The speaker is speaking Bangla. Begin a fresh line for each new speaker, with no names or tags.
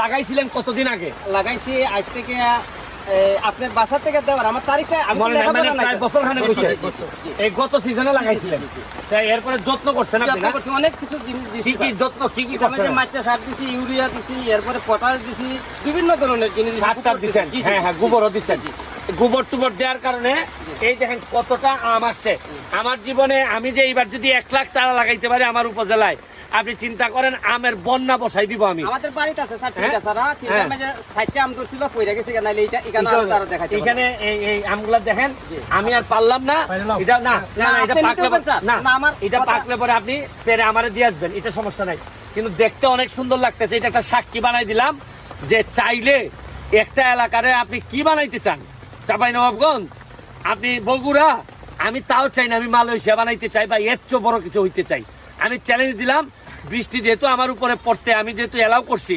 লাগাইছিলেন কতদিন আগে?
লাগাইছি আজ থেকে আপনার বাসা থেকে দেওয়ার আমার তারিখে আমি
মনে নাই, মানে প্রায় বছর খানেক হইছে।
জি।
এই গত সিজনে লাগাইছিলেন, তাই এরপরে যত্ন করছেন আপনি না?
অনেক কিছু জিনিস
কি
দিছি
কি যত্ন, কি কি
এখানে যে
করছেন?
মাছটা সার দিছি, ইউরিয়া দিছি, এরপরে পটাশ দিছি, বিভিন্ন ধরনের জিনিস
সারটার দিছেন?
জি, জি।
হ্যাঁ হ্যাঁ, গোবরও দিছেন। গোবর টুবর দেওয়ার কারণে এই দেখেন কতটা আম আসছে। আমার জীবনে আমি যে এইবার যদি 1 লাখ চারা লাগাইতে পারি আমার উপজেলায়, আপনি চিন্তা করেন আমের বন্যা বসাই দিব আমি।
আমাদের বাড়িতে আছে
হ্যাঁ?
সার্টিফিকেট ছাড়া, কিন্তু
হ্যাঁ।
আমি যে সাইডটা আম ধরছিল পয়রা গেছে, নাইলে এইটা এখানে আরো দেখাইতে পারবো।
এখানে এই আমগুলা দেখেন,
জি।
আমি আর পারলাম না। এটা না না না, এটা
আপনি
পাকলে
নিতে পারবেন,
না,
না, আমার
এটা
কথা-
পাকলে পরে আপনি পেরে আমারে দিয়ে আসবেন, এটা সমস্যা নাই। কিন্তু দেখতে অনেক সুন্দর লাগতেছে। এটা একটা সাক্ষী বানাই দিলাম যে চাইলে একটা এলাকারে আপনি কি বানাইতে চান, চাঁপাইনবাবগঞ্জ, আপনি বগুড়া, আমি তাও চাই না, আমি মালয়েশিয়া বানাইতে চাই বা এর চেয়ে বড় কিছু হইতে চাই। আমি চ্যালেঞ্জ দিলাম, বৃষ্টি যেহেতু আমার উপরে পড়তে আমি যেহেতু এলাও করছি,